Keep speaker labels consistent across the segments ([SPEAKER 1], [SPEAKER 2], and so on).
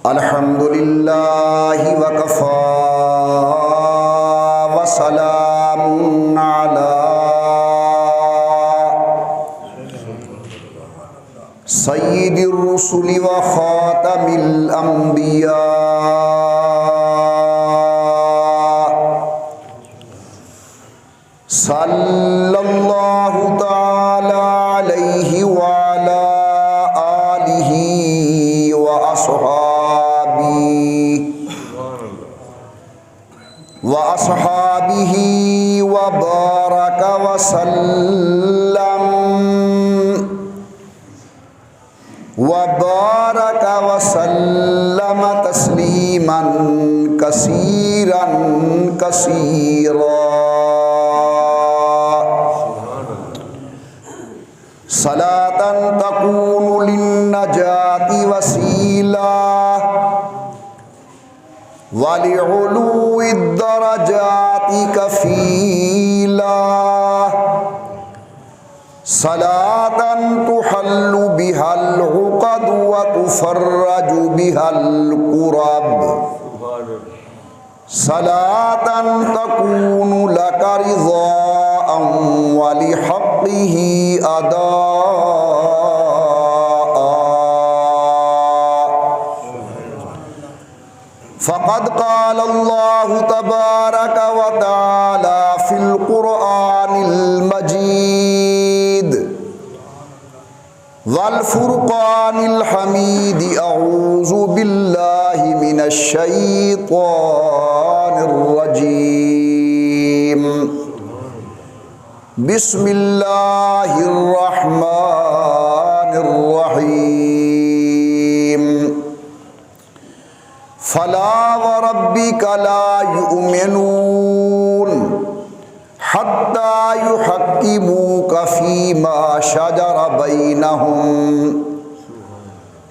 [SPEAKER 1] الحمدللہ وکفی وسلام علی سید الرسل وخاتم الانبیاء صلی اللہ تعالی علیہ وعلی آلہ وأصحابه وبارك وسلم تسليما كثيرا كثيرا صلاة تكون للنجاة وسيلة وَلِعُلُوِّ الدَّرَجَاتِ كَفِيلًا صَلَاةً تُحَلُّ بِهَا الْعُقَدُ وَتُفَرَّجُ بِهَا الْكُرَبُ صَلَاةً تَكُونُ لَكَ رِضَاءً وَلِحَقِّهِ أَدَاءً فقد قال الله تبارك وتعالى في القرآن المجيد والفرقان الحميد أعوذ بالله من الشيطان الرجيم بسم الله الرحمن الرحيم فلا وربك لا يؤمنون حتى يحكموك فيما شجر بينهم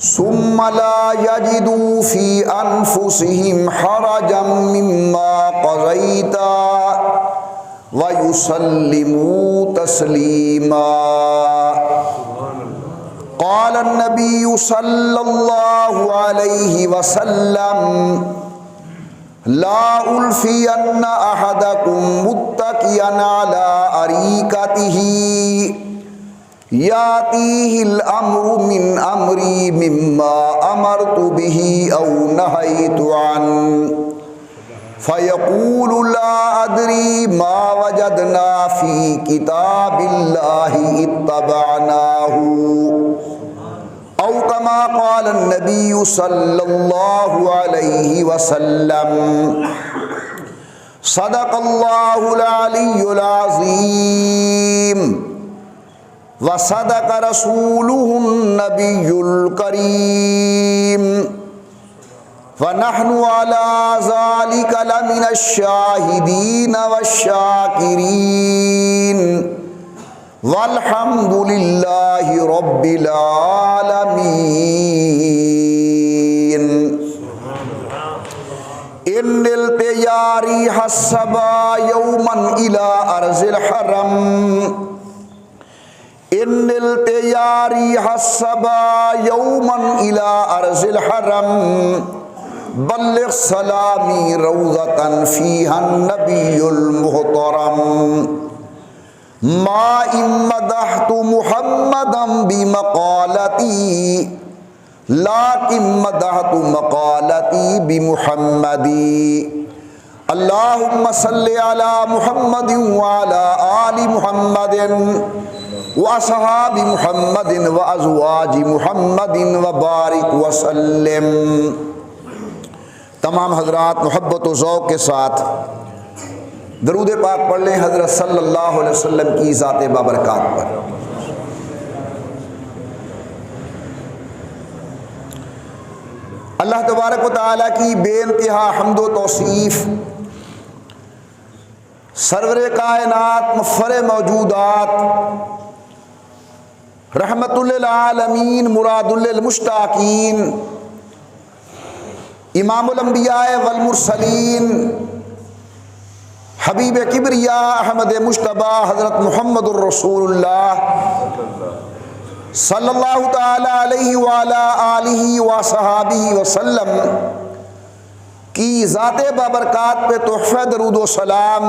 [SPEAKER 1] ثم لا يجدوا في أنفسهم حرجا مما قضيت ويسلموا تسليما قال النبي صلى الله عليه وسلم لا ألفين أحدكم متكئا على أريكته يأتيه الأمر من أمري مما أمرت به أو نهيت عنه فيقول لا أدري ما وجدنا في كتاب الله اتبعناه أو كما قال النبي صلى الله عليه وسلم صدق الله العلي العظيم وصدق رسوله النبي الكريم ونحن على ذلك لمن الشاهدين والشاكرين والحمد لله رب العالمين إن نلت يا ريح الصبا يوما إلى أرض الحرم إن نلت يا ريح الصبا يوما إلى أرض الحرم بلغ سلامي روضة فيها النبي المحترم ما إن مدحت محمدا بمقالتي لكن مدحت مقالتي بمحمد اللهم صل على محمد وعلى آل محمد وأصحاب محمد وأزواج محمد وبارك وسلم۔ تمام حضرات محبت و ذوق کے ساتھ درود پاک پڑھ لیں حضرت صلی اللہ علیہ وسلم کی ذات بابرکات پر۔ اللہ تبارک و تعالیٰ کی بے انتہا حمد و توصیف، سرور کائنات مفخر موجودات، رحمت للعالمین مراد للمشتاقین، امام الانبیاء والمرسلین، حبیب کبریا احمد مجتبی حضرت محمد الرسول اللہ صلی اللہ تعالی علیہ وعلا آلہ وصحابہ وسلم کی ذات بابرکات پہ تحفہ درود و سلام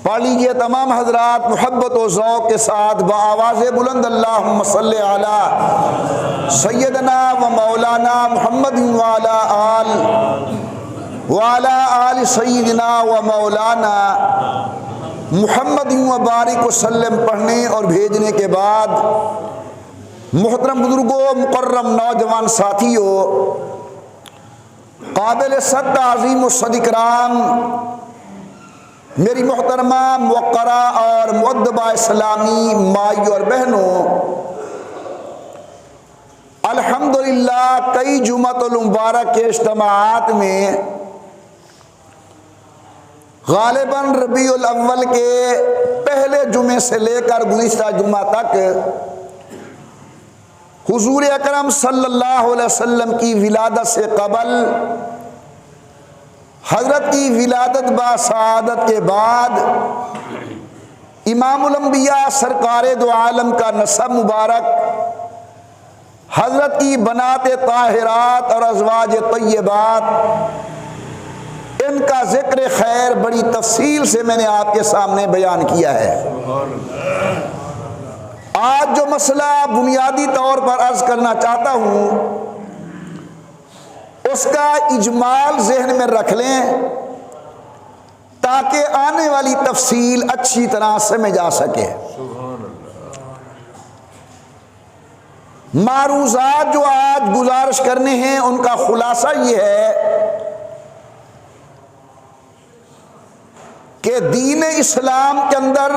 [SPEAKER 1] پڑھ لیجئے تمام حضرات محبت و ذوق کے ساتھ بآواز بلند اللہم صلی علی سیدنا و مولانا محمد وعلا آل سیدنا و مولانا محمد وبارک وسلم پڑھنے اور بھیجنے کے بعد محترم بزرگوں، مکرم نوجوان ساتھیوں، قابل صد عظیم الصد اکرام، میری محترمہ موقرہ اور مؤدبہ اسلامی مائیوں اور بہنوں، الحمدللہ کئی جمعۃ المبارک کے اجتماعات میں غالباً ربیع الاول کے پہلے جمعے سے لے کر گزشتہ جمعہ تک حضور اکرم صلی اللہ علیہ وسلم کی ولادت سے قبل، حضرت کی ولادت با سعادت کے بعد، امام الانبیاء سرکار دو عالم کا نسب مبارک، حضرت کی بنات طاہرات اور ازواج طیبات، ان کا ذکر خیر بڑی تفصیل سے میں نے آپ کے سامنے بیان کیا ہے۔ آج جو مسئلہ بنیادی طور پر عرض کرنا چاہتا ہوں، اس کا اجمال ذہن میں رکھ لیں تاکہ آنے والی تفصیل اچھی طرح سمجھ آ سکے۔ معروضات جو آج گزارش کرنے ہیں ان کا خلاصہ یہ ہے کہ دین اسلام کے اندر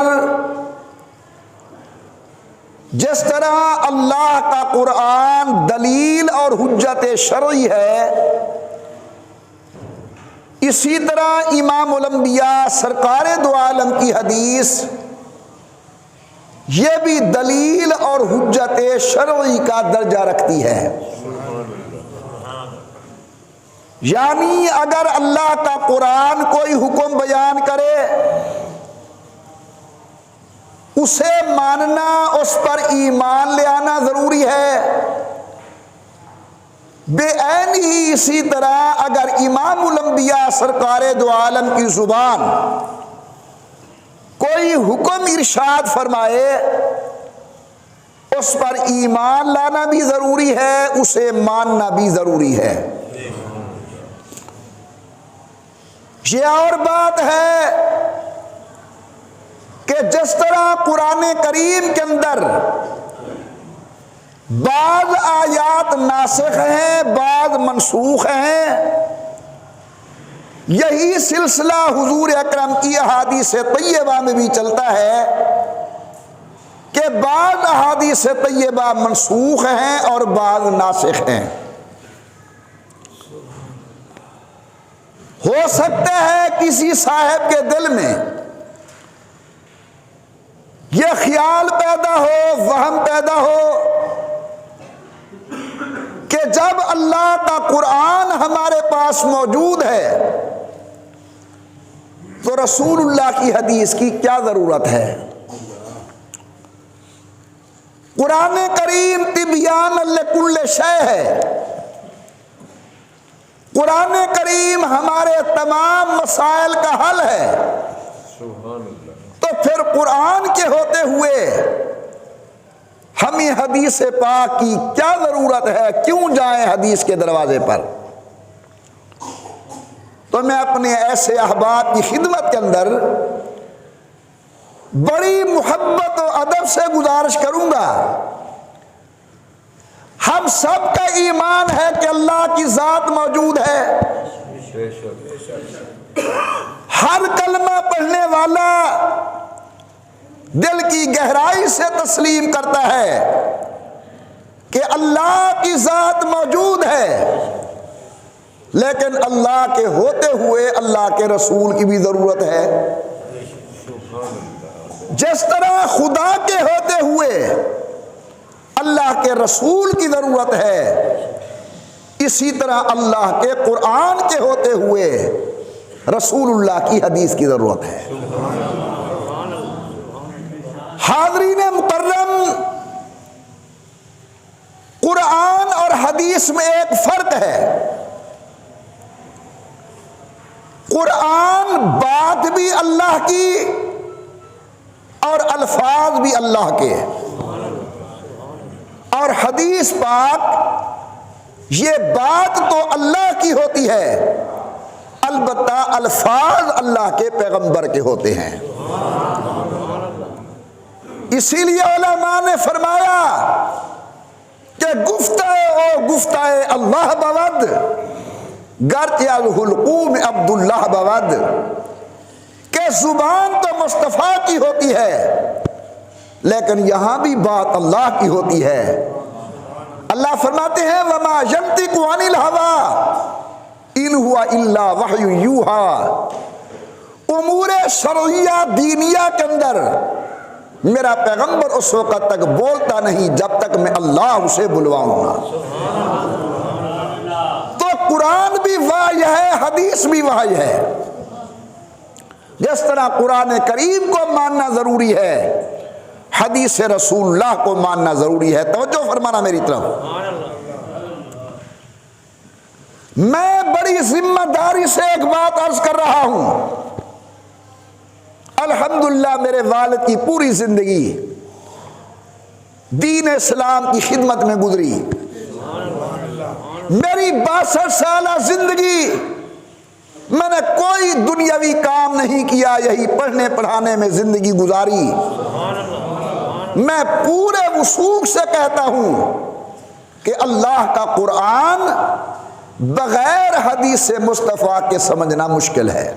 [SPEAKER 1] جس طرح اللہ کا قرآن دلیل اور حجت شرعی ہے، اسی طرح امام الانبیاء سرکار دو عالم کی حدیث یہ بھی دلیل اور حجت شرعی کا درجہ رکھتی ہے۔ یعنی اگر اللہ کا قرآن کوئی حکم بیان کرے، اسے ماننا، اس پر ایمان لے آنا ضروری ہے۔ بے عین ہی اسی طرح اگر امام الانبیاء سرکار دو عالم کی زبان کوئی حکم ارشاد فرمائے، اس پر ایمان لانا بھی ضروری ہے، اسے ماننا بھی ضروری ہے۔ یہ اور بات ہے کہ جس طرح قرآن کریم کے اندر بعض آیات ناسخ ہیں، بعض منسوخ ہیں، یہی سلسلہ حضور اکرم کی احادیث طیبہ میں بھی چلتا ہے کہ بعض احادیث طیبہ منسوخ ہیں اور بعض ناسخ ہیں۔ ہو سکتا ہے کسی صاحب کے دل میں یہ خیال پیدا ہو، وہم پیدا ہو کہ جب اللہ کا قرآن ہمارے پاس موجود ہے تو رسول اللہ کی حدیث کی کیا ضرورت ہے؟ قرآن کریم تبیان لکل شیء ہے۔ قرآن کریم ہمارے تمام مسائل کا حل ہے۔ تو پھر قرآن کے ہوتے ہوئے ہمیں حدیث پاک کی کیا ضرورت ہے؟ کیوں جائیں حدیث کے دروازے پر؟ تو میں اپنے ایسے احباب کی خدمت کے اندر بڑی محبت و ادب سے گزارش کروں گا، ہم سب کا ایمان ہے کہ اللہ کی ذات موجود ہے۔ ہر کلمہ پڑھنے والا دل کی گہرائی سے تسلیم کرتا ہے کہ اللہ کی ذات موجود ہے، لیکن اللہ کے ہوتے ہوئے اللہ کے رسول کی بھی ضرورت ہے۔ جس طرح خدا کے ہوتے ہوئے اللہ کے رسول کی ضرورت ہے، اسی طرح اللہ کے قرآن کے ہوتے ہوئے رسول اللہ کی حدیث کی ضرورت ہے۔ حاضرین مکرم، حدیث میں ایک فرق ہے، قرآن بات بھی اللہ کی اور الفاظ بھی اللہ کے، اور حدیث پاک یہ بات تو اللہ کی ہوتی ہے، البتہ الفاظ اللہ کے پیغمبر کے ہوتے ہیں۔ اسی لیے علماء نے فرمایا کہ گفتہ اللہ بود گرچہ الحلقوم عبداللہ بود، کہ زبان تو مصطفیٰ کی ہوتی ہے لیکن یہاں بھی بات اللہ کی ہوتی ہے۔ اللہ فرماتے ہیں وما ینطق عن الہوی ان ہوا الا وحی یوحی، امور شرعیہ دینیہ کے اندر میرا پیغمبر اس وقت تک بولتا نہیں جب تک میں اللہ اسے بلواؤں گا۔ تو قرآن بھی وحی ہے، حدیث بھی وحی ہے۔ جس طرح قرآن کریم کو ماننا ضروری ہے، حدیث رسول اللہ کو ماننا ضروری ہے۔ توجہ فرمانا میری طرف۔ میں بڑی ذمہ داری سے ایک بات عرض کر رہا ہوں، الحمدللہ میرے والد کی پوری زندگی دین اسلام کی خدمت میں گزری، میری 62 سالہ زندگی میں نے کوئی دنیاوی کام نہیں کیا، یہی پڑھنے پڑھانے میں زندگی گزاری۔ میں پورے وثوق سے کہتا ہوں کہ اللہ کا قرآن بغیر حدیث مصطفیٰ کے سمجھنا مشکل ہے،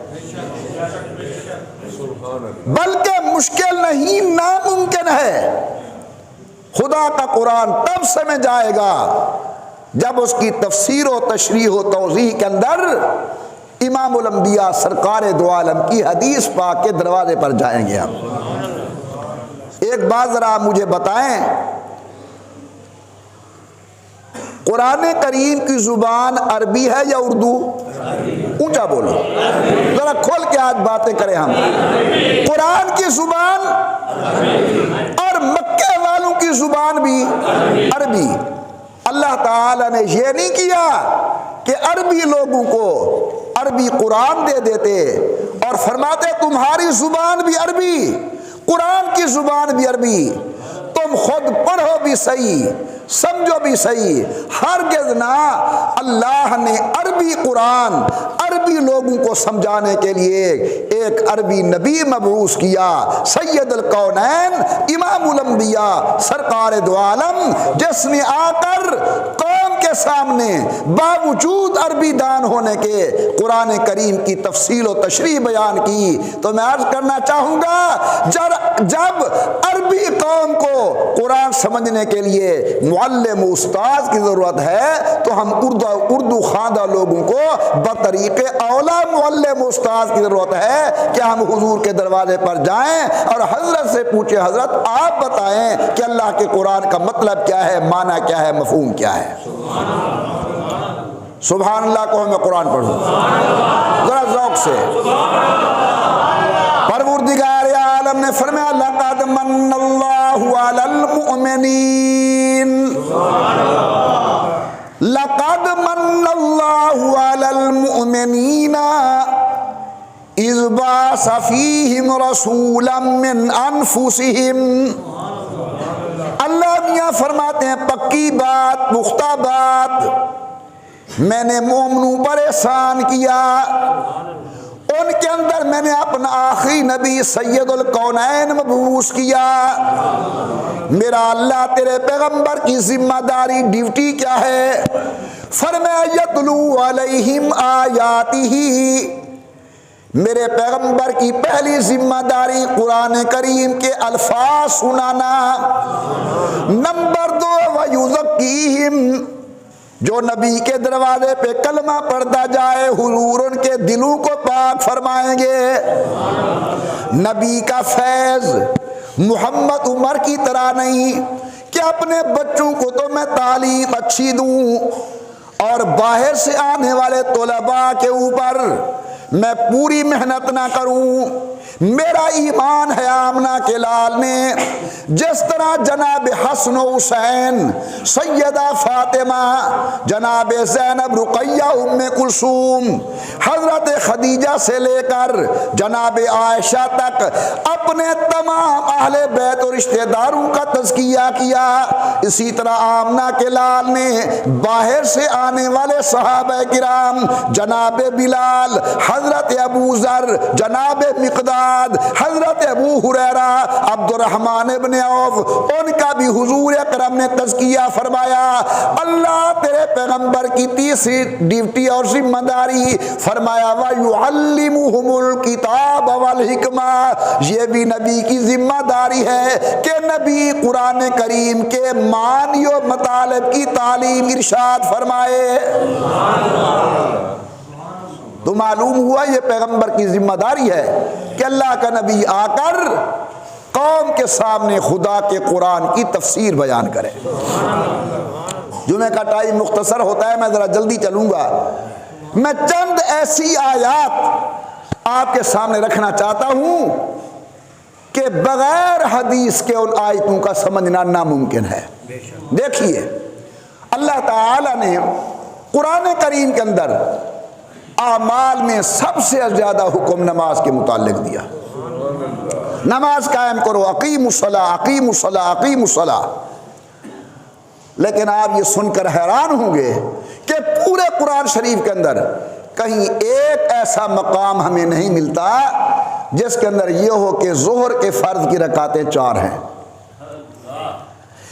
[SPEAKER 1] بلکہ مشکل نہیں ناممکن ہے۔ خدا کا قرآن تب سمجھ آئے گا جب اس کی تفسیر و تشریح و توضیح کے اندر امام الانبیاء سرکار دو عالم کی حدیث پاک کے دروازے پر جائیں گے ہم۔ ایک بات ذرا مجھے بتائیں، قرآن کریم کی زبان عربی ہے یا اردو؟ اونچا بولو، ذرا کھول کے آج باتیں کریں ہم۔ قرآن کی زبان اور مکے والوں کی زبان بھی عربی۔ اللہ تعالی نے یہ نہیں کیا کہ عربی لوگوں کو عربی قرآن دے دیتے اور فرماتے تمہاری زبان بھی عربی، قرآن کی زبان بھی عربی، تم خود پڑھو بھی صحیح، سمجھو بھی صحیح۔ ہرگز نہ، اللہ نے عربی قرآن عربی لوگوں کو سمجھانے کے لیے ایک عربی نبی مبعوث کیا، سید الکونین امام الانبیاء سرکار دو عالم، جس نے آ کر قوم کے سامنے باوجود عربی دان ہونے کے قرآن کریم کی تفصیل و تشریح بیان کی۔ تو میں عرض کرنا چاہوں گا جب عربی قوم کو قرآن سمجھنے کے لیے معلم استاد کی ضرورت ہے تو ہم اردو خواندہ لوگوں کو بطریق اولا معلم استاد کی ضرورت ہے کہ ہم حضور کے دروازے پر جائیں اور حضرت سے پوچھیں حضرت آپ بتائیں کہ اللہ کے قرآن کا مطلب کیا ہے، معنی کیا ہے، مفہوم کیا ہے۔ سبحان اللہ کہو، میں قرآن پڑھوں ذرا ذوق سے۔ پروردگار عالم نے فرمایا لقد من اللہ علی المؤمنین، لقد من اللہ علی المؤمنین اذ بعث فیہم رسولا من انفسہم۔ اللہ میاں فرماتے ہیں پکی بات، پختہ بات، میں نے مومنوں پر احسان کیا، ان کے اندر میں نے اپنا آخری نبی سید الکونین مبعوث کیا۔ میرا اللہ تیرے پیغمبر کی ذمہ داری ڈیوٹی کیا ہے؟ فرمایا یتلو علیہم آیاتہ، میرے پیغمبر کی پہلی ذمہ داری قرآن کریم کے الفاظ سنانا۔ نمبر 2 ویزکیہم، جو نبی کے دروازے پہ کلمہ پڑھتا جائے حضور ان کے دلوں کو پاک فرمائیں گے۔ نبی کا فیض محمد عمر کی طرح نہیں کہ اپنے بچوں کو تو میں تعلیم اچھی دوں اور باہر سے آنے والے طلباء کے اوپر میں پوری محنت نہ کروں، میرا ایمان ہے آمنہ کے لال نے جس طرح جناب حسن و حسین، سیدہ فاطمہ، جناب زینب، رقیہ، ام کلثوم، حضرت خدیجہ سے لے کر جناب عائشہ تک اپنے تمام اہل بیت اور رشتہ داروں کا تزکیہ کیا، اسی طرح آمنہ کے لال نے باہر سے آنے والے صحابہ کرام، جناب بلال، حضرت ابو ذر، جناب مقداد، حضرت ابو ہریرہ، عبد الرحمن ابن عوف، ان کا بھی حضور اکرم نے تزکیہ فرمایا۔ اللہ تیرے پیغمبر کی تیسری ڈیوٹی اور ذمہ داری فرمایا وَيُعَلِّمُهُمُ الْكِتَابَ وَالْحِکْمَةَ، یہ بھی نبی کی ذمہ داری ہے کہ نبی قرآن کریم کے معانی و مطالب کی تعلیم ارشاد فرمائے۔ تو معلوم ہوا یہ پیغمبر کی ذمہ داری ہے کہ اللہ کا نبی آ کر قوم کے سامنے خدا کے قرآن کی تفسیر بیان کرے۔ جمعہ کا ٹائم مختصر ہوتا ہے، میں ذرا جلدی چلوں گا۔ میں چند ایسی آیات آپ کے سامنے رکھنا چاہتا ہوں کہ بغیر حدیث کے ان آیتوں کا سمجھنا ناممکن ہے۔ دیکھیے، اللہ تعالی نے قرآن کریم کے اندر اعمال میں سب سے زیادہ حکم نماز کے متعلق دیا۔ نماز قائم کرو، اقیموا الصلاۃ، اقیموا الصلاۃ، اقیموا الصلاۃ۔ لیکن آپ یہ سن کر حیران ہوں گے کہ پورے قرآن شریف کے اندر کہیں ایک ایسا مقام ہمیں نہیں ملتا جس کے اندر یہ ہو کہ ظہر کے فرض کی رکعتیں 4 ہیں،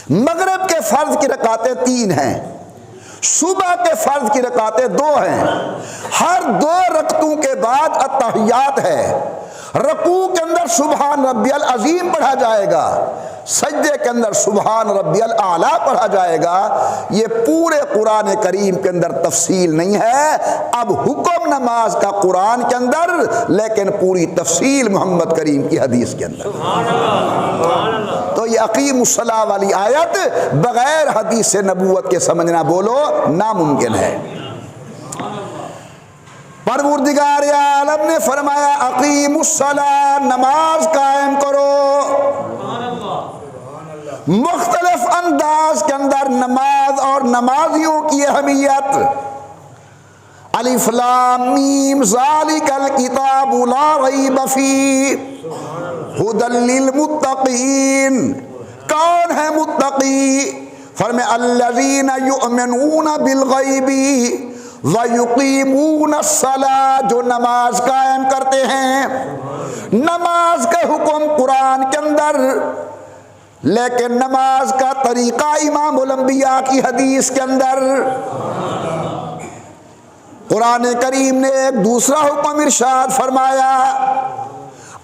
[SPEAKER 1] مغرب کے فرض کی رکعتیں 3 ہیں، صبح کے فرض کی رکعتیں 2 ہیں، ہر 2 رکعتوں کے بعد التحیات ہے، رکوع کے اندر سبحان ربی العظیم پڑھا جائے گا، سجدے کے اندر سبحان ربی الاعلیٰ پڑھا جائے گا۔ یہ پورے قرآن کریم کے اندر تفصیل نہیں ہے۔ اب حکم نماز کا قرآن کے اندر، لیکن پوری تفصیل محمد کریم کی حدیث کے اندر۔ تو یہ اقیم الصلاۃ والی آیت بغیر حدیث نبوت کے سمجھنا بولو ناممکن ہے۔ پروردگار عالم نے فرمایا اقیم الصلاۃ، نماز قائم کرو۔ مختلف انداز کے اندر نماز اور نمازیوں کی اہمیت۔ الف لام میم ذالک الکتاب لا ریب فیہ ھدی للمتقین۔ کون ہے متقی؟ فرمایا الذین یؤمنون بالغیب وَيُقِيمُونَ الصَّلَاةَ، جو نماز قائم کرتے ہیں۔ نماز کا حکم قرآن کے اندر، لیکن نماز کا طریقہ امام الانبیاء کی حدیث کے اندر۔ قرآن کریم نے ایک دوسرا حکم ارشاد فرمایا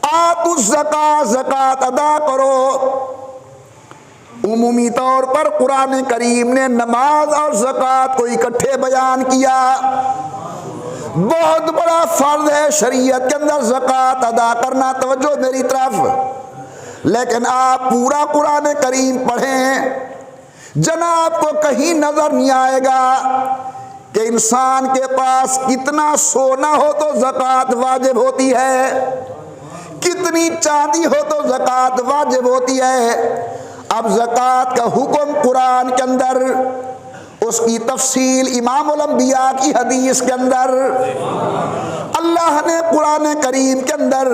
[SPEAKER 1] آتوا الزکاۃ، زکوٰۃ ادا کرو۔ عمومی طور پر قرآن کریم نے نماز اور زکوٰۃ کو اکٹھے بیان کیا۔ بہت بڑا فرض ہے شریعت کے اندر زکوٰۃ ادا کرنا، توجہ میری طرف۔ لیکن آپ پورا قرآن کریم پڑھیں، جناب کو کہیں نظر نہیں آئے گا کہ انسان کے پاس کتنا سونا ہو تو زکوٰۃ واجب ہوتی ہے، کتنی چاندی ہو تو زکوٰۃ واجب ہوتی ہے۔ اب زکوٰۃ کا حکم قرآن کے اندر، اس کی تفصیل امام الانبیاء کی حدیث کے اندر۔ اللہ نے قرآن کریم کے اندر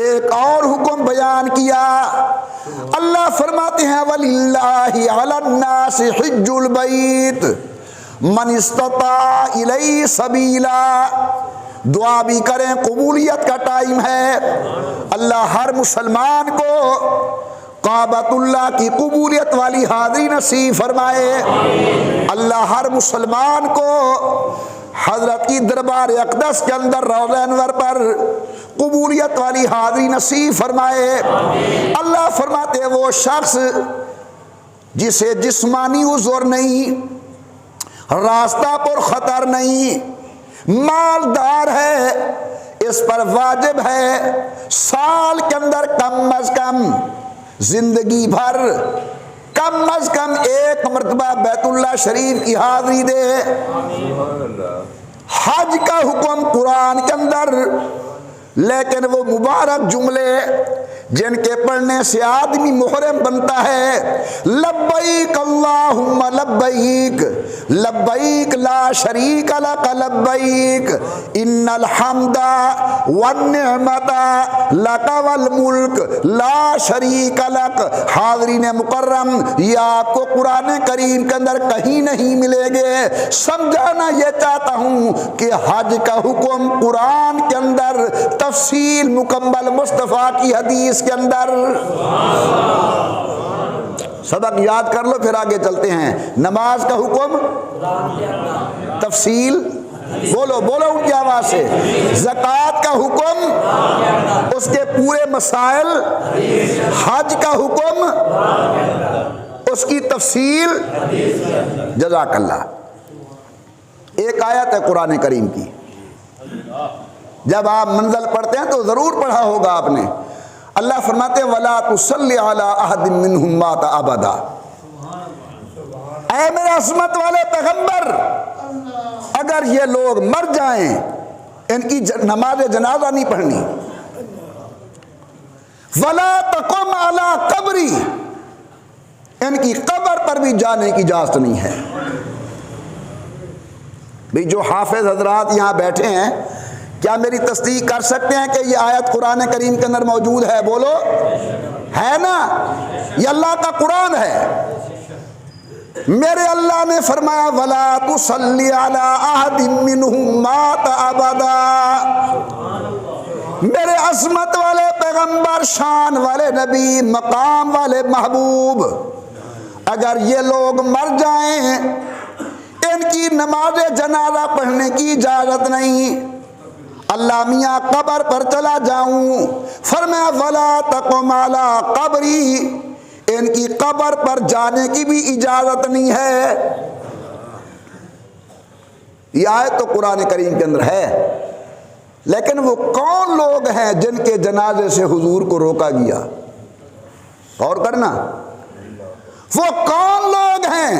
[SPEAKER 1] ایک اور حکم بیان کیا۔ اللہ فرماتے ہیں وَلِلَّهِ عَلَى النَّاسِ حِجُّ الْبَيْتِ مَنِ اسْتَطَاعَ إِلَيْهِ سَبِيلًا۔ دعا بھی کریں، قبولیت کا ٹائم ہے۔ اللہ ہر مسلمان کو کعبۃ اللہ کی قبولیت والی حاضری نصیب فرمائے۔ اللہ ہر مسلمان کو حضرت کی دربار اقدس کے اندر روضہ انور پر قبولیت والی حاضری نصیب فرمائے۔ اللہ فرماتے ہیں وہ شخص جسے جسمانی عذر نہیں، راستہ پر خطر نہیں، مالدار ہے، اس پر واجب ہے سال کے اندر کم از کم، زندگی بھر کم از کم 1 مرتبہ بیت اللہ شریف کی حاضری دے۔ حج کا حکم قرآن کے اندر لیکن وہ مبارک جملے جن کے پڑھنے سے آدمی محرم بنتا ہے، لبیک اللہم لبیک لبیک لا شریک لک لبیک ان الحمد والنعمت لک والملک لا شریک لک۔ حاضرین مکرم، یہ آپ کو قرآن کریم کے اندر کہیں نہیں ملے گے۔ سمجھانا یہ چاہتا ہوں کہ حج کا حکم قرآن کے اندر تفصیل مکمل مصطفیٰ کی حدیث کے اندر۔ سبق یاد کر لو پھر آگے چلتے ہیں۔ نماز کا حکم تفصیل، بولو بولو ان کی آواز سے۔ زکوٰۃ کا حکم اس کے پورے مسائل، حج کا حکم اس کی تفصیل۔ جزاک اللہ۔ ایک آیت ہے قرآن کریم کی، جب آپ منزل پڑھتے ہیں تو ضرور پڑھا ہوگا آپ نے۔ اللہ فرماتے ہیں وَلَا تُصَلِّ عَلَىٰ أَحَدٍ مِّنْهُمْ مَاتَ أَبَدًا۔ اے میرے عصمت والے پیغمبر، اگر یہ لوگ مر جائیں ان کی نماز جنازہ نہیں پڑھنی۔ وَلَا تَقُمْ عَلَىٰ قَبْرِي، ان کی قبر پر بھی جانے کی اجازت نہیں ہے۔ بھی جو حافظ حضرات یہاں بیٹھے ہیں، کیا میری تصدیق کر سکتے ہیں کہ یہ آیت قرآن کریم کے اندر موجود ہے؟ بولو، ہے نا؟ یہ اللہ کا قرآن ہے۔ میرے اللہ نے فرمایا وَلَا تُصَلِّ عَلَىٰ أَحَدٍ مِّنْهُمْ مَاتَ أَبَدًا۔ میرے عظمت والے پیغمبر، شان والے نبی، مقام والے محبوب، اگر یہ لوگ مر جائیں ان کی نماز جنازہ پڑھنے کی اجازت نہیں۔ اللہ میاں قبر پر چلا جاؤں، فرمایا وَلَا تَقُمْ عَلَىٰ قَبْرِي، ان کی قبر پر جانے کی بھی اجازت نہیں ہے۔ یہ آیت تو قرآن کریم کے اندر ہے، لیکن وہ کون لوگ ہیں جن کے جنازے سے حضور کو روکا گیا؟ غور کرنا، وہ کون لوگ ہیں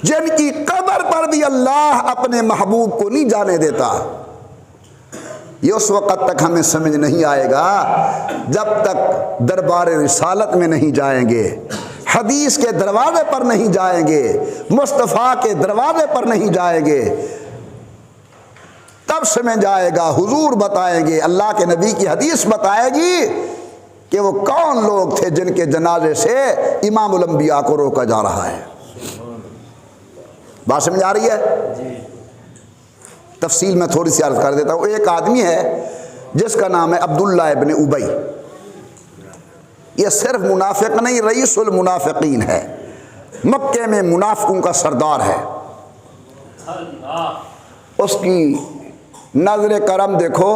[SPEAKER 1] جن کی قبر پر بھی اللہ اپنے محبوب کو نہیں جانے دیتا؟ یہ اس وقت تک ہمیں سمجھ نہیں آئے گا جب تک دربار رسالت میں نہیں جائیں گے، حدیث کے دروازے پر نہیں جائیں گے، مصطفیٰ کے دروازے پر نہیں جائیں گے، تب سمجھ آئے گا۔ حضور بتائیں گے، اللہ کے نبی کی حدیث بتائے گی کہ وہ کون لوگ تھے جن کے جنازے سے امام الانبیاء کو روکا جا رہا ہے۔ بات سمجھ آ رہی ہے؟ تفصیل میں تھوڑی سی عرض کر دیتا ہوں۔ ایک آدمی ہے جس کا نام ہے عبداللہ ابن ابی، یہ صرف منافق نہیں، رئیس المنافقین ہے، مکے میں منافقوں کا سردار ہے۔ اس کی نظر کرم دیکھو،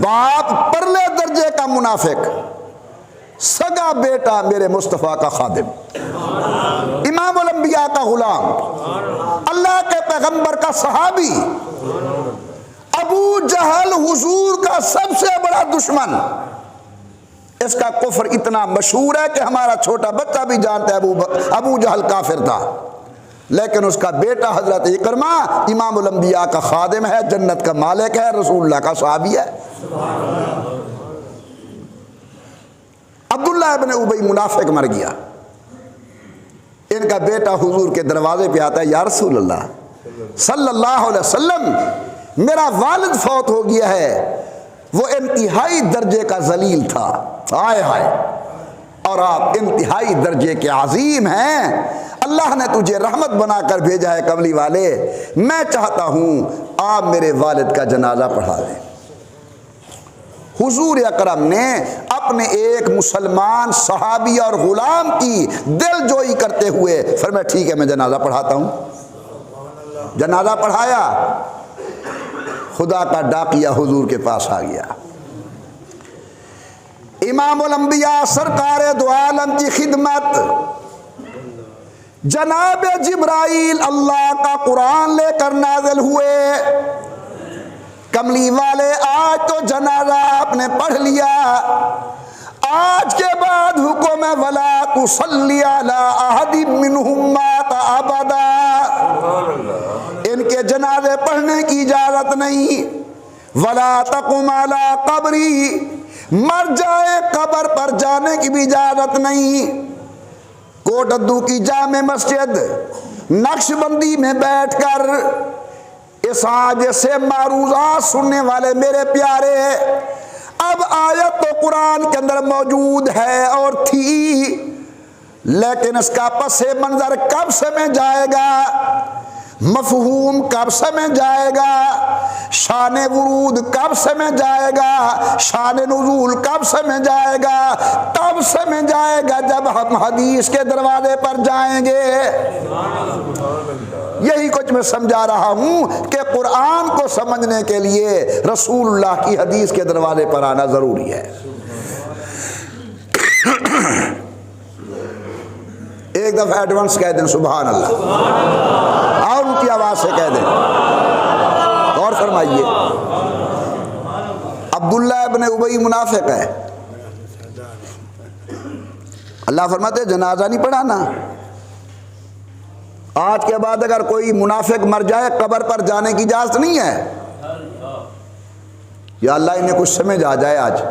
[SPEAKER 1] باپ پرلے درجے کا منافق، سگا بیٹا میرے مصطفیٰ کا خادم، امام الانبیاء کا غلام، اللہ کے پیغمبر کا صحابی، ابو جہل حضور کا سب سے بڑا دشمن۔ اس کا کفر اتنا مشہور ہے کہ ہمارا چھوٹا بچہ بھی جانتا ہے ابو جہل کافر تھا، لیکن اس کا بیٹا حضرت اکرمہ امام الانبیاء کا خادم ہے، جنت کا مالک ہے، رسول اللہ کا صحابی ہے۔ عبداللہ ابن ابی منافق مر گیا، ان کا بیٹا حضور کے دروازے پہ آتا ہے، یا رسول اللہ صلی اللہ علیہ وسلم، میرا والد فوت ہو گیا ہے، وہ انتہائی درجے کا ذلیل تھا، ہائے ہائے، اور آپ انتہائی درجے کے عظیم ہیں، اللہ نے تجھے رحمت بنا کر بھیجا ہے کملی والے، میں چاہتا ہوں آپ میرے والد کا جنازہ پڑھا دیں۔ حضور اکرم نے اپنے ایک مسلمان صحابی اور غلام کی دل جوئی کرتے ہوئے فرمایا ٹھیک ہے میں جنازہ پڑھاتا ہوں۔ جنازہ پڑھایا، خدا کا ڈاکیا حضور کے پاس آ گیا، امام الانبیاء سرکار دو عالم کی خدمت، جناب جبرائیل اللہ کا قرآن لے کر نازل ہوئے، کملی والے آج تو جنازہ آپ نے پڑھ لیا، آج کے بعد حکم ہے وَلَا تُصَلِّ عَلَىٰ أَحَدٍ مِّنْهُمْ مَاتَ أَبَدًا، ان کے جنازے پڑھنے کی اجازت نہیں۔ ولا تقم علی قبری، مر جائے قبر پر جانے کی بھی اجازت نہیں۔ کوٹدو کی جامع مسجد نقش بندی میں بیٹھ کر اس آج سے معروضات سننے والے میرے پیارے، اب آیت تو قرآن کے اندر موجود ہے اور تھی، لیکن اس کا پس منظر کب سمجھ جائے گا، مفہوم کب سمجھ جائے گا، شان ورود کب سمجھ جائے گا، شان نزول کب سمجھ جائے گا؟ تب سمجھ جائے گا جب ہم حدیث کے دروازے پر جائیں گے۔ یہی کچھ میں سمجھا رہا ہوں کہ قرآن کو سمجھنے کے لیے رسول اللہ کی حدیث کے دروازے پر آنا ضروری ہے۔ ایک دفعہ ایڈوانس کہہ دیں سبحان اللہ، اور اونچی آواز سے کہہ دیں۔ غور فرمائیے، عبداللہ ابن ابی منافق ہے، اللہ فرماتے جنازہ نہیں پڑھانا۔ آج کے بعد اگر کوئی منافق مر جائے قبر پر جانے کی اجازت نہیں ہے۔ یا اللہ انہیں کچھ سمجھ آ جائے آج۔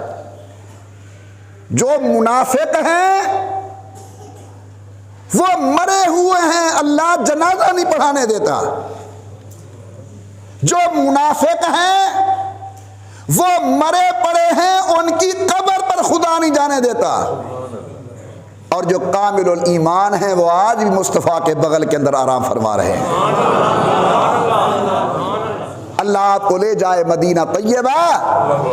[SPEAKER 1] جو منافق ہیں وہ مرے ہوئے ہیں، اللہ جنازہ نہیں پڑھانے دیتا۔ جو منافق ہیں وہ مرے پڑے ہیں، ان کی قبر پر خدا نہیں جانے دیتا۔ اور جو کامل الایمان ہیں وہ آج بھی مصطفیٰ کے بغل کے اندر آرام فرما رہے ہیں۔ اللہ آپ کو لے جائے مدینہ طیبہ،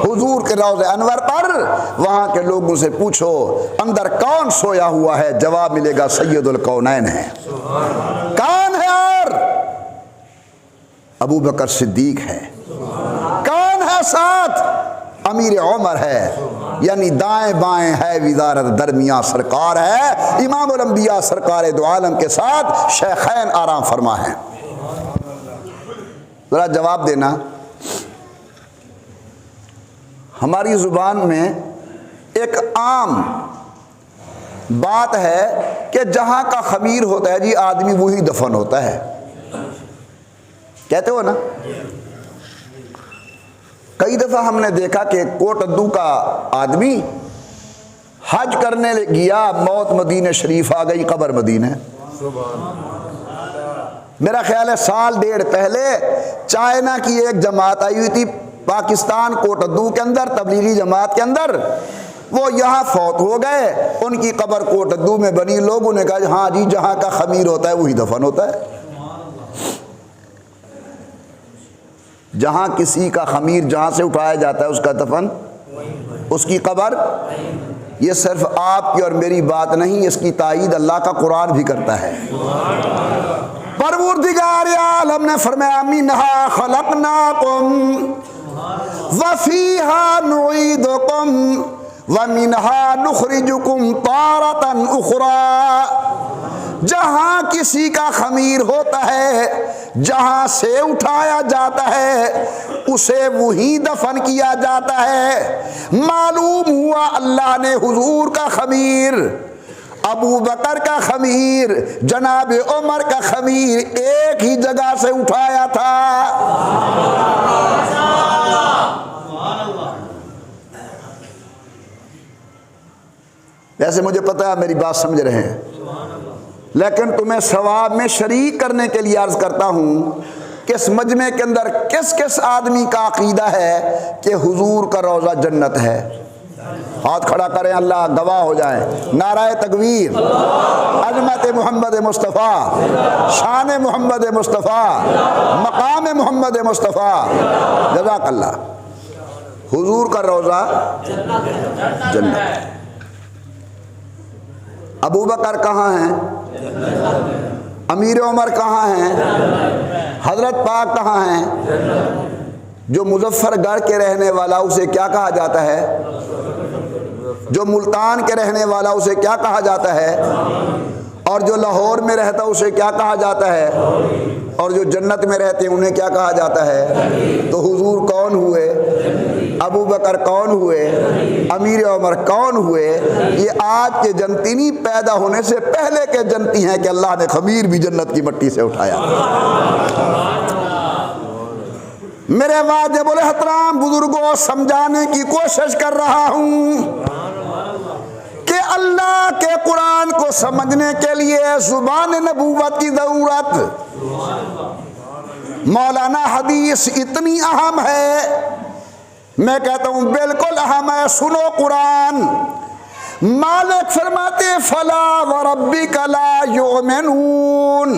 [SPEAKER 1] حضور کے روضہ انور پر، وہاں کے لوگوں سے پوچھو اندر کون سویا ہوا ہے، جواب ملے گا سید الکونین ہے۔ کون ہے؟ اور ابو بکر صدیق ہے۔ کون ہے ساتھ؟ امیر عمر ہے، یعنی دائیں بائیں ہے وزارت، درمیان سرکار ہے، امام الانبیاء سرکار دو عالم کے ساتھ شیخین آرام فرما ہیں۔ ذرا جواب دینا۔ ہماری زبان میں ایک عام بات ہے کہ جہاں کا خمیر ہوتا ہے جی آدمی وہی دفن ہوتا ہے، کہتے ہو نا؟ کئی دفعہ ہم نے دیکھا کہ کوٹدو کا آدمی حج کرنے گیا، موت مدینہ شریف آ گئی، قبر مدینہ۔ میرا خیال ہے سال ڈیڑھ پہلے چائنا کی ایک جماعت آئی ہوئی تھی پاکستان کوٹدو کے اندر، تبلیغی جماعت کے اندر، وہ یہاں فوت ہو گئے، ان کی قبر کوٹدو میں بنی۔ لوگوں نے کہا ہاں جی جہاں کا خمیر ہوتا ہے وہی دفن ہوتا ہے۔ جہاں کسی کا خمیر جہاں سے اٹھایا جاتا ہے اس کا دفن، اس کی قبر۔ یہ صرف آپ کی اور میری بات نہیں، اس کی تائید اللہ کا قرآن بھی کرتا ہے۔ پروردگار عالم نے فرمایا منہا خلقناکم وفیہا نعیدکم ومنہا نخرجکم تارۃ اخری۔ جہاں کسی کا خمیر ہوتا ہے، جہاں سے اٹھایا جاتا ہے، اسے وہی دفن کیا جاتا ہے۔ معلوم ہوا اللہ نے حضور کا خمیر، ابو بکر کا خمیر، جناب عمر کا خمیر ایک ہی جگہ سے اٹھایا تھا۔ ویسے مجھے پتا ہے میری بات سمجھ رہے ہیں، لیکن تمہیں ثواب میں شریک کرنے کے لیے عرض کرتا ہوں کہ اس مجمع کے اندر کس کس آدمی کا عقیدہ ہے کہ حضور کا روضہ جنت ہے؟ ہاتھ کھڑا کریں، اللہ گواہ ہو جائیں۔ نعرہ تکبیر، عظمت محمد مصطفیٰ، شان محمد مصطفیٰ، مقام محمد مصطفیٰ، جزاک اللہ۔ حضور کا روضہ جنت ہے۔ ابو بکر کہاں ہیں؟ امیر عمر کہاں ہیں؟ حضرت پاک کہاں ہیں؟ جو مظفر گڑھ کے رہنے والا اسے کیا کہا جاتا ہے؟ جو ملتان کے رہنے والا اسے کیا کہا جاتا ہے؟ اور جو لاہور میں رہتا اسے کیا کہا جاتا ہے؟ اور جو جنت میں رہتے ہیں انہیں کیا کہا جاتا ہے؟ تو حضور کون ہوئے؟ ابو بکر کون ہوئے؟ امیر عمر کون ہوئے؟ یہ آج کے جنتی نہیں، پیدا ہونے سے پہلے کے جنتی ہیں کہ اللہ نے خمیر بھی جنت کی مٹی سے اٹھایا۔ میرے واجب الاحترام بزرگوں، سمجھانے کی کوشش کر رہا ہوں کہ اللہ کے قرآن کو سمجھنے کے لیے زبان نبوت کی ضرورت، مولانا حدیث اتنی اہم ہے، میں کہتا ہوں بالکل اہم ہے۔ سنو قرآن، مالک فرماتے فلا وربک لا یؤمنون،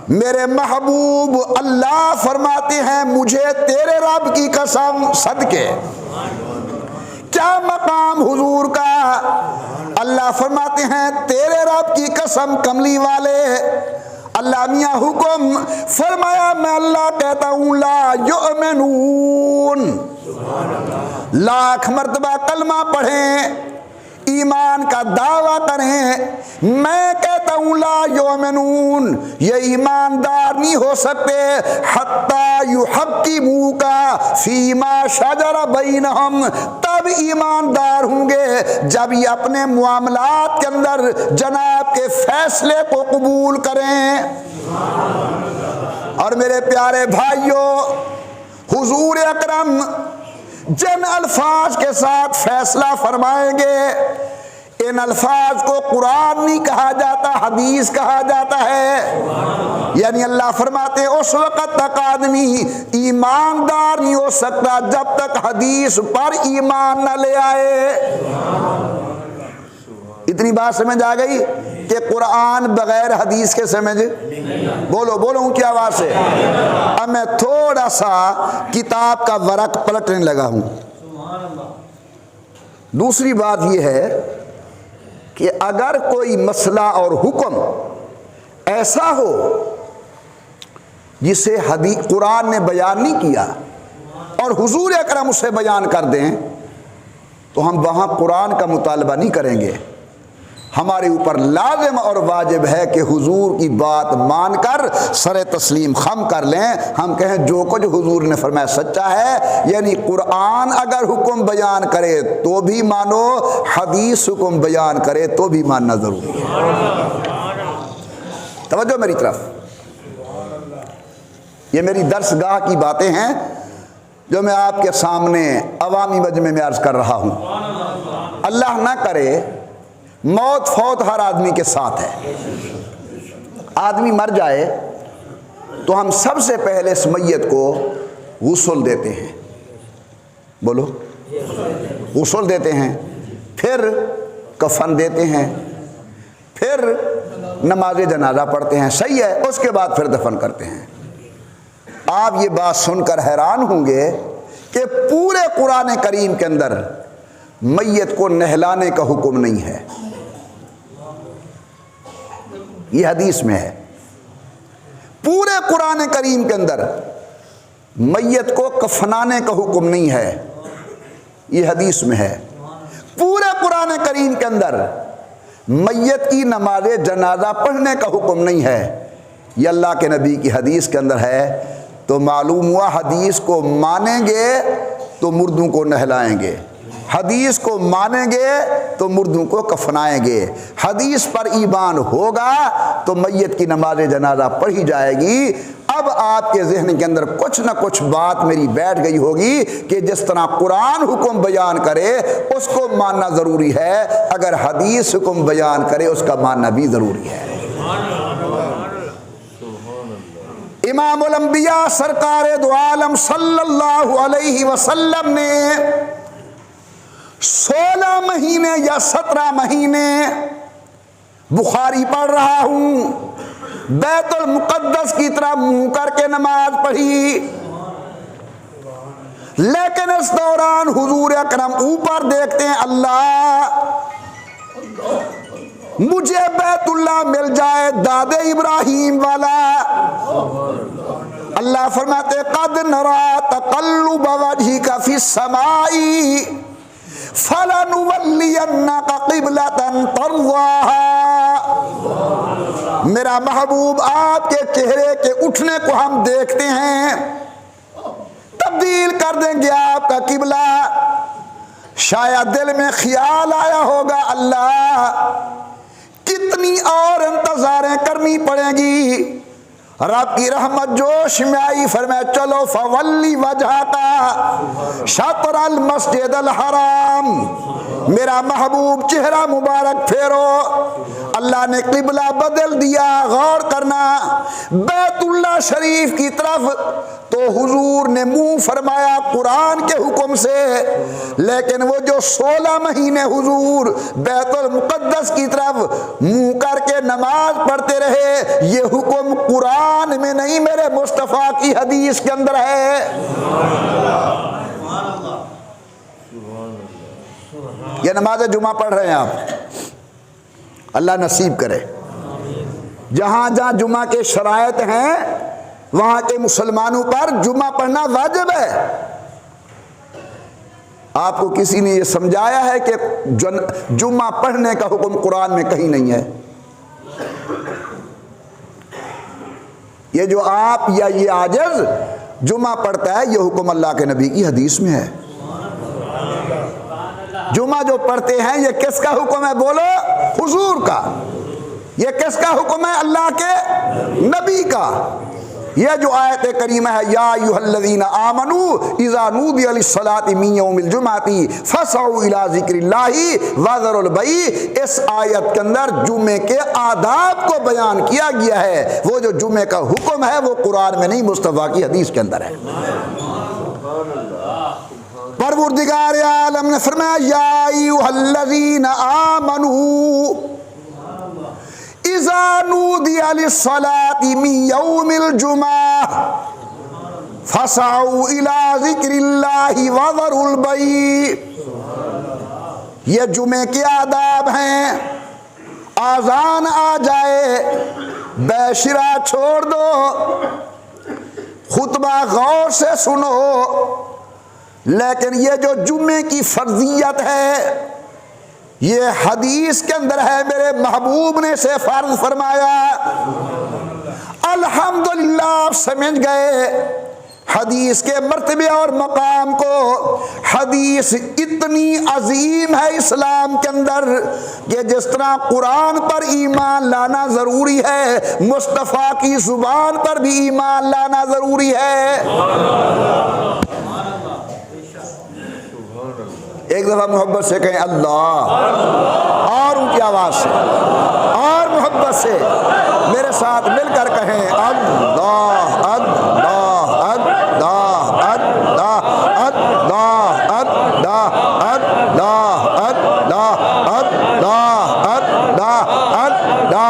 [SPEAKER 1] میرے محبوب اللہ فرماتے ہیں مجھے تیرے رب کی قسم صدقے۔ کیا مقام حضور کا؟ اللہ فرماتے ہیں تیرے رب کی قسم کملی والے، اللہ میاں حکم فرمایا میں اللہ کہتا ہوں لا یؤمنون، لاکھ مرتبہ کلمہ پڑھیں، ایمان کا دعویٰ کریں، میں کہتا ہوں لا یؤمنون، یہ ایماندار نہیں ہو سکتے حتی یحکموک فیما شجر بینہم، تب ایماندار ہوں گے جب یہ اپنے معاملات کے اندر جناب کے فیصلے کو قبول کریں۔ اور میرے پیارے بھائیوں، حضور اکرم جن الفاظ کے ساتھ فیصلہ فرمائیں گے، ان الفاظ کو قرآن نہیں کہا جاتا، حدیث کہا جاتا ہے۔ یعنی اللہ فرماتے ہیں اس وقت تک آدمی ایماندار نہیں ہو سکتا جب تک حدیث پر ایمان نہ لے آئے۔ اتنی بات سمجھ آ گئی کہ قرآن بغیر حدیث کے سمجھ؟ بولو بولو اونچی آواز سے۔ اب میں تھوڑا سا کتاب کا ورق پلٹنے لگا ہوں۔ دوسری بات یہ ہے کہ اگر کوئی مسئلہ اور حکم ایسا ہو جسے قرآن نے بیان نہیں کیا اور حضور اکرم اسے بیان کر دیں تو ہم وہاں قرآن کا مطالبہ نہیں کریں گے۔ ہمارے اوپر لازم اور واجب ہے کہ حضور کی بات مان کر سر تسلیم خم کر لیں، ہم کہیں جو کچھ حضور نے فرمایا سچا ہے۔ یعنی قرآن اگر حکم بیان کرے تو بھی مانو، حدیث حکم بیان کرے تو بھی ماننا ضروری ہے۔ توجہ میری طرف، یہ میری درس گاہ کی باتیں ہیں جو میں آپ کے سامنے عوامی مجمع میں عرض کر رہا ہوں۔ اللہ نہ کرے موت فوت ہر آدمی کے ساتھ ہے، آدمی مر جائے تو ہم سب سے پہلے اس میت کو غسل دیتے ہیں، بولو غسل دیتے ہیں، پھر کفن دیتے ہیں، پھر نماز جنازہ پڑھتے ہیں، صحیح ہے، اس کے بعد پھر دفن کرتے ہیں۔ آپ یہ بات سن کر حیران ہوں گے کہ پورے قرآن کریم کے اندر میت کو نہلانے کا حکم نہیں ہے، یہ حدیث میں ہے۔ پورے قرآن کریم کے اندر میت کو کفنانے کا حکم نہیں ہے، یہ حدیث میں ہے۔ پورے قرآن کریم کے اندر میت کی نماز جنازہ پڑھنے کا حکم نہیں ہے، یہ اللہ کے نبی کی حدیث کے اندر ہے۔ تو معلوم ہوا حدیث کو مانیں گے تو مردوں کو نہلائیں گے، حدیث کو مانیں گے تو مردوں کو کفنائیں گے، حدیث پر ایمان ہوگا تو میت کی نماز جنازہ پڑھی جائے گی۔ اب آپ کے ذہن کے اندر کچھ نہ کچھ بات میری بیٹھ گئی ہوگی کہ جس طرح قرآن حکم بیان کرے اس کو ماننا ضروری ہے، اگر حدیث حکم بیان کرے اس کا ماننا بھی ضروری ہے۔ امام الانبیاء سرکار دو عالم صلی اللہ علیہ وسلم نے 16 مہینے یا 17 مہینے، بخاری پڑھ رہا ہوں، بیت المقدس کی طرح منہ کر کے نماز پڑھی، لیکن اس دوران حضور اکرم اوپر دیکھتے ہیں اللہ مجھے بیت اللہ مل جائے داد ابراہیم والا۔ اللہ فرماتے قد نرا تقلب وجهك في السماء فَلَنُوَلِّيَنَّكَ قِبْلَةً تَرْضَاهَا، میرا محبوب آپ کے چہرے کے اٹھنے کو ہم دیکھتے ہیں، تبدیل کر دیں گے آپ کا قبلہ۔ شاید دل میں خیال آیا ہوگا اللہ کتنی اور انتظاریں کرنی پڑیں گی، رب کی رحمت جوش میں آئی، فرمایا چلو فولی وجہ کا شطر المسجد الحرام، میرا محبوب چہرہ مبارک پھیرو۔ اللہ نے قبلہ بدل دیا، غور کرنا، بیت اللہ شریف کی طرف تو حضور نے منہ فرمایا قرآن کے حکم سے، لیکن وہ جو 16 مہینے حضور بیت المقدس کی طرف منہ کر کے نماز پڑھتے رہے، یہ حکم قرآن میں نہیں، میرے مصطفیٰ کی حدیث کے اندر ہے۔ یہ نماز جمعہ پڑھ رہے ہیں آپ، اللہ نصیب کرے۔ جہاں جہاں جمعہ کے شرائط ہیں وہاں کے مسلمانوں پر جمعہ پڑھنا واجب ہے۔ آپ کو کسی نے یہ سمجھایا ہے کہ جمعہ پڑھنے کا حکم قرآن میں کہیں نہیں ہے؟ یہ جو آپ یا یہ عاجز جمعہ پڑھتا ہے، یہ حکم اللہ کے نبی کی حدیث میں ہے۔ جمعہ جو پڑھتے ہیں یہ کس کا حکم ہے؟ بولو، حضور کا۔ یہ کس کا حکم ہے؟ اللہ کے نبی کا۔ یہ جو آیت کریمہ ہے یا ایھا الذین آمنوا اذا نودی للصلاۃ من یوم الجمعۃ فاسعوا الی ذکر اللہ وذروا البیع، اس آیت کے اندر جمعے کے آداب کو بیان کیا گیا ہے۔ وہ جو جمعے کا حکم ہے وہ قرآن میں نہیں، مصطفیٰ کی حدیث کے اندر ہے۔ پروردگار عالم نے فرمایا یا ایھا الذین آمنوا اذا نودی للصلاۃ من یوم الجمعہ فاسعوا الی ذکر اللہ وذروا البیع۔ یہ جمعے کے آداب ہیں۔ آذان آ جائے بے شرا چھوڑ دو، خطبہ غور سے سنو، لیکن یہ جو جمعے کی فرضیت ہے یہ حدیث کے اندر ہے، میرے محبوب نے اسے فرض فرمایا۔ الحمدللہ آپ سمجھ گئے حدیث کے مرتبے اور مقام کو۔ حدیث اتنی عظیم ہے اسلام کے اندر کہ جس طرح قرآن پر ایمان لانا ضروری ہے، مصطفیٰ کی زبان پر بھی ایمان لانا ضروری ہے۔ ایک دفعہ محبت سے کہیں اللہ، اور اونچی آواز سے اور محبت سے میرے ساتھ مل کر کہیں اللہ اللہ اللہ اللہ اللہ اللہ اللہ اللہ اللہ اللہ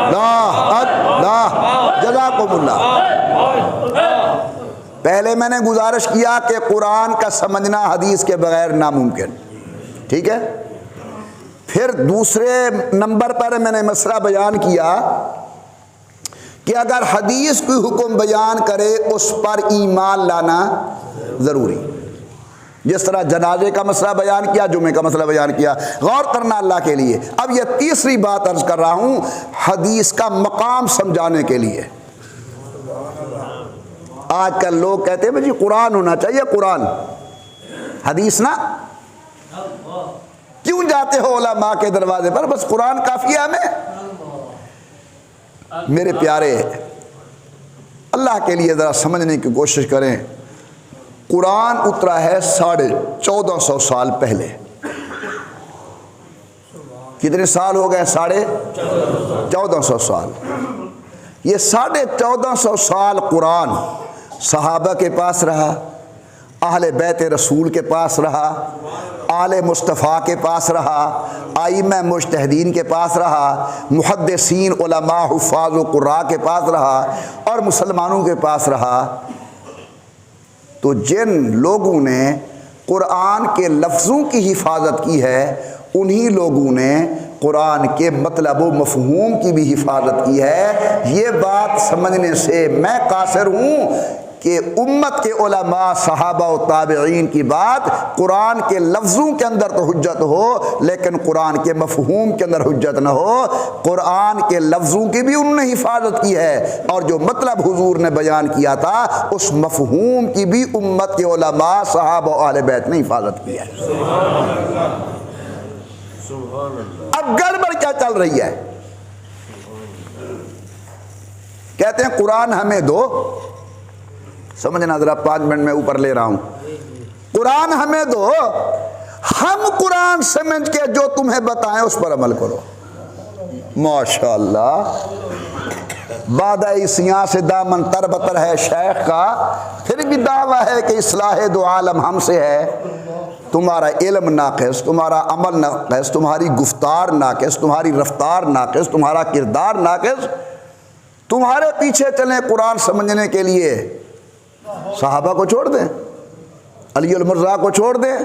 [SPEAKER 1] اللہ اللہ۔ جزاکم اللہ۔ پہلے میں نے گزارش کیا کہ قرآن کا سمجھنا حدیث کے بغیر ناممکن، ٹھیک ہے؟ پھر دوسرے نمبر پر میں نے مسئلہ بیان کیا کہ اگر حدیث کوئی حکم بیان کرے اس پر ایمان لانا ضروری، جس طرح جنازے کا مسئلہ بیان کیا، جمعے کا مسئلہ بیان کیا، غور کرنا اللہ کے لیے۔ اب یہ تیسری بات عرض کر رہا ہوں حدیث کا مقام سمجھانے کے لیے۔ آج کل لوگ کہتے ہیں جی قرآن ہونا چاہیے، قرآن حدیث نہ، کیوں جاتے ہو علماء کے دروازے پر؟ بس قرآن کافی ہے ہمیں۔ میرے پیارے، اللہ کے لیے ذرا سمجھنے کی کوشش کریں۔ قرآن اترا ہے 1450 سال پہلے۔ کتنے سال ہو گئے؟ 1450 سال۔ یہ 1450 سال قرآن صحابہ کے پاس رہا، اہل بیت رسول کے پاس رہا، آل مصطفیٰ کے پاس رہا، ائمہ مجتہدین کے پاس رہا، محدثین علماء حفاظ و قراء کے پاس رہا، اور مسلمانوں کے پاس رہا۔ تو جن لوگوں نے قرآن کے لفظوں کی حفاظت کی ہے انہی لوگوں نے قرآن کے مطلب و مفہوم کی بھی حفاظت کی ہے۔ یہ بات سمجھنے سے میں قاصر ہوں کہ امت کے علماء صحابہ و تابعین کی بات قرآن کے لفظوں کے اندر تو حجت ہو لیکن قرآن کے مفہوم کے اندر حجت نہ ہو۔ قرآن کے لفظوں کی بھی انہوں نے حفاظت کی ہے، اور جو مطلب حضور نے بیان کیا تھا اس مفہوم کی بھی امت کے علماء صحابہ و اہل بیت نے حفاظت کی ہے۔ اب گڑبڑ کیا چل رہی ہے؟ کہتے ہیں قرآن ہمیں دو، سمجھنا ذرا 5 منٹ میں اوپر لے رہا ہوں، قرآن ہمیں دو، ہم قرآن سمجھ کے جو تمہیں بتائیں اس پر عمل کرو۔ ماشاءاللہ، بادہ اسیاں سے دامن تر بتر ہے شیخ کا، پھر بھی دعویٰ ہے کہ اصلاح دو عالم ہم سے ہے۔ تمہارا علم ناقص، تمہارا عمل ناقص، تمہاری گفتار ناقص، تمہاری رفتار ناقص، تمہارا کردار ناقص، تمہارے پیچھے چلیں قرآن سمجھنے کے لیے۔ صحابہ کو چھوڑ دیں، علی المرضی کو چھوڑ دیں،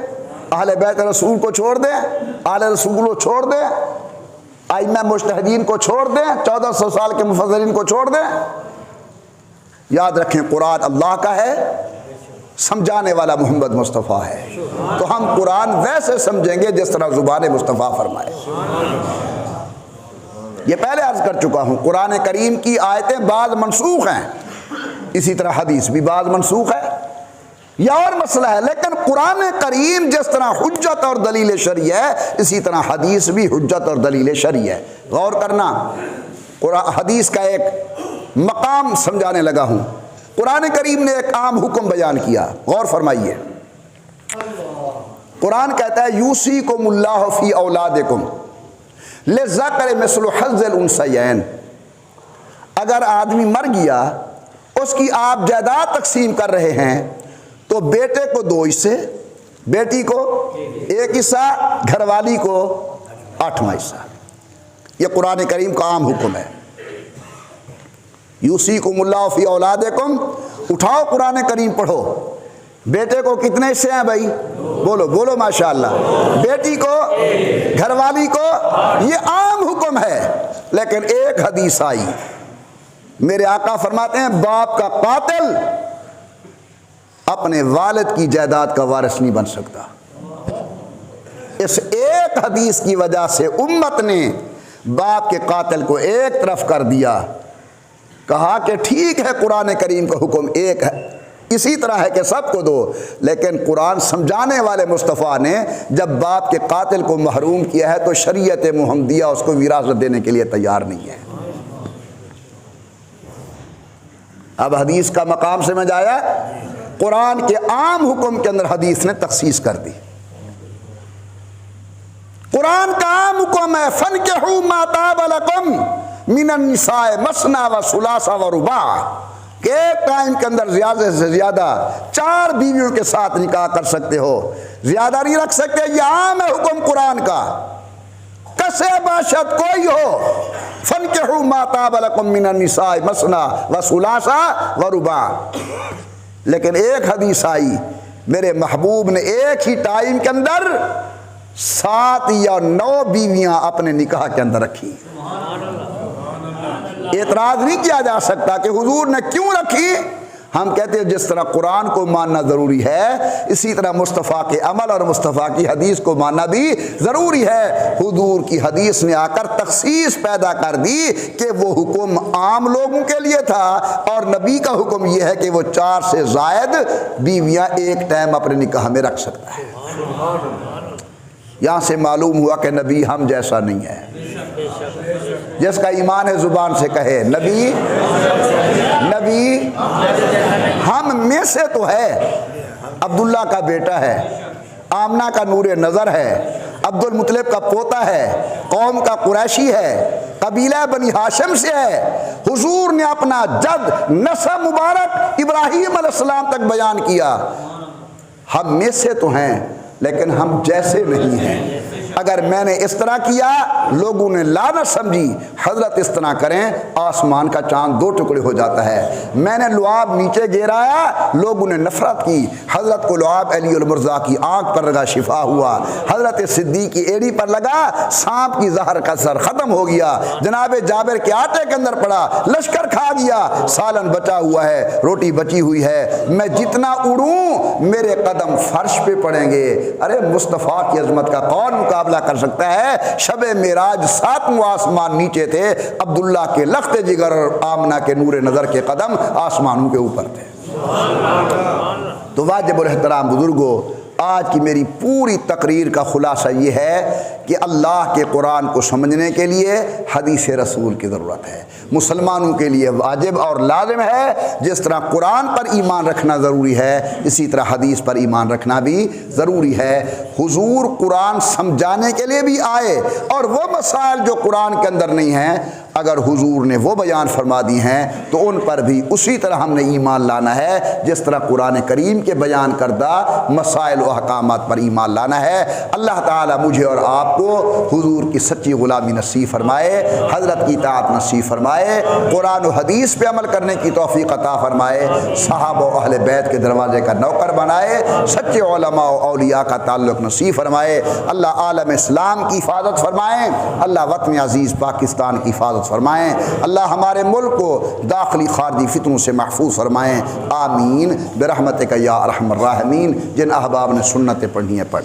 [SPEAKER 1] اہل بیت رسول کو چھوڑ دیں، اہل رسول کو چھوڑ دیں، ائمہ مجتہدین کو چھوڑ دیں، 1400 سال کے مفسرین کو چھوڑ دیں۔ یاد رکھیں قرآن اللہ کا ہے، سمجھانے والا محمد مصطفیٰ ہے، تو ہم قرآن ویسے سمجھیں گے جس طرح زبان مصطفیٰ فرمائے۔ یہ پہلے عرض کر چکا ہوں، قرآن کریم کی آیتیں بعض منسوخ ہیں، اسی طرح حدیث بھی بعض منسوخ ہے، یہ اور مسئلہ ہے، لیکن قرآن کریم جس طرح حجت اور دلیل شرعی ہے، اسی طرح حدیث بھی حجت اور دلیل شرعی ہے۔ غور کرنا، حدیث کا ایک مقام سمجھانے لگا ہوں۔ قرآن کریم نے ایک عام حکم بیان کیا، غور فرمائیے۔ قرآن کہتا ہے یوصیکم اللہ فی اولادکم للذکر مثل حظ الانثیین۔ اگر آدمی مر گیا، اس کی آپ جائیداد تقسیم کر رہے ہیں، تو بیٹے کو 2 حصے، بیٹی کو 1 حصہ، گھر والی کو 8واں حصہ۔ یہ قرآن کریم کا عام حکم ہے۔ یوصیکم اللہ فی اولادکم، اٹھاؤ قرآن کریم پڑھو۔ بیٹے کو کتنے حصے ہیں بھائی؟ بولو بولو ماشاءاللہ۔ بیٹی کو، گھر والی کو، یہ عام حکم ہے۔ لیکن ایک حدیث آئی، میرے آقا فرماتے ہیں باپ کا قاتل اپنے والد کی جائیداد کا وارث نہیں بن سکتا۔ اس ایک حدیث کی وجہ سے امت نے باپ کے قاتل کو ایک طرف کر دیا، کہا کہ ٹھیک ہے قرآن کریم کا حکم ایک ہے، اسی طرح ہے کہ سب کو دو، لیکن قرآن سمجھانے والے مصطفیٰ نے جب باپ کے قاتل کو محروم کیا ہے تو شریعت محمدیہ اس کو وراثت دینے کے لیے تیار نہیں ہے۔ اب حدیث کا مقام سمجھ آیا؟ قرآن کے عام حکم کے اندر حدیث نے تخصیص کر دی۔ قرآن کا عام حکم ہے فَانْكِحُوا مَا طَابَ لَكُم مِّنَ النِّسَاءِ مَثْنَىٰ وَثُلَاثَ وَرُبَاعَ، کہ ایک ٹائم کے اندر زیادہ سے زیادہ 4 بیویوں کے ساتھ نکاح کر سکتے ہو، زیادہ نہیں رکھ سکتے۔ یہ عام ہے حکم قرآن کا، کسے باشد کوئی ہو، فَانْكِحُوا مَا طَابَ لَكُم مِّنَ النِّسَاءِ مَثْنَىٰ وَثُلَاثَ وَرُبَاعَ۔ لیکن ایک حدیث آئی، میرے محبوب نے ایک ہی ٹائم کے اندر 7 یا 9 بیویاں اپنے نکاح کے اندر رکھی۔ اعتراض نہیں کیا جا سکتا کہ حضور نے کیوں رکھی۔ ہم کہتے ہیں جس طرح قرآن کو ماننا ضروری ہے، اسی طرح مصطفیٰ کے عمل اور مصطفیٰ کی حدیث کو ماننا بھی ضروری ہے۔ حضور کی حدیث نے آ کر تخصیص پیدا کر دی کہ وہ حکم عام لوگوں کے لیے تھا، اور نبی کا حکم یہ ہے کہ وہ 4 سے زائد بیویاں ایک ٹائم اپنے نکاح میں رکھ سکتا ہے۔ یہاں سے معلوم ہوا کہ نبی ہم جیسا نہیں ہے، جس کا ایمان زبان سے کہے نبی ہم میں سے تو ہے۔ عبداللہ کا بیٹا ہے، آمنہ کا نور نظر ہے، عبد المطلب کا پوتا ہے، قوم کا قریشی ہے، قبیلہ بنی ہاشم سے ہے۔ حضور نے اپنا جد نسب مبارک ابراہیم علیہ السلام تک بیان کیا۔ ہم میں سے تو ہیں لیکن ہم جیسے نہیں ہیں۔ اگر میں نے اس طرح کیا لوگوں نے لعنت سمجھی، حضرت اس طرح کریں آسمان کا چاند 2 ٹکڑے ہو جاتا ہے۔ میں نے لعاب نیچے گرایا، لوگوں نے نفرت کی، حضرت کو لعاب علی المرضی کی آنکھ پر لگا شفا ہوا، حضرت صدیق کی ایڑی پر لگا سانپ کی زہر کا اثر ختم ہو گیا، جناب جابر کے آٹے کے اندر پڑا لشکر کھا گیا، سالن بچا ہوا ہے، روٹی بچی ہوئی ہے، میں جتنا اڑوں میرے قدم فرش پہ پڑیں گے۔ ارے مصطفیٰ کی عظمت کا کون مقابلہ کر سکتا ہے؟ شب معراج 7واں آسمان نیچے تھے، عبداللہ کے لخت جگر اور آمنہ کے نور نظر کے قدم آسمانوں کے اوپر تھے۔ تو واجب الاحترام بزرگوں، آج کی میری پوری تقریر کا خلاصہ یہ ہے کہ اللہ کے قرآن کو سمجھنے کے لیے حدیث رسول کی ضرورت ہے۔ مسلمانوں کے لیے واجب اور لازم ہے، جس طرح قرآن پر ایمان رکھنا ضروری ہے اسی طرح حدیث پر ایمان رکھنا بھی ضروری ہے۔ حضور قرآن سمجھانے کے لیے بھی آئے، اور وہ مسائل جو قرآن کے اندر نہیں ہیں اگر حضور نے وہ بیان فرما دی ہیں تو ان پر بھی اسی طرح ہم نے ایمان لانا ہے جس طرح قرآن کریم کے بیان کردہ مسائل و احکامات پر ایمان لانا ہے۔ اللہ تعالی مجھے اور آپ کو حضور کی سچی غلامی نصیب فرمائے، حضرت کی اطاعت نصیب فرمائے، قرآن و حدیث پہ عمل کرنے کی توفیق عطا فرمائے، صحابہ و اہل بیت کے دروازے کا نوکر بنائے، سچے علماء و اولیاء کا تعلق نصیب فرمائے۔ اللہ عالم اسلام کی حفاظت فرمائیں، اللہ وطن عزیز پاکستان کی حفاظت فرمائیں، اللہ ہمارے ملک کو داخلی خارجی فتنوں سے محفوظ فرمائیں، آمین برحمتک یا ارحم الراحمین۔ جن احباب نے سنتیں پڑھنی ہیں پڑھ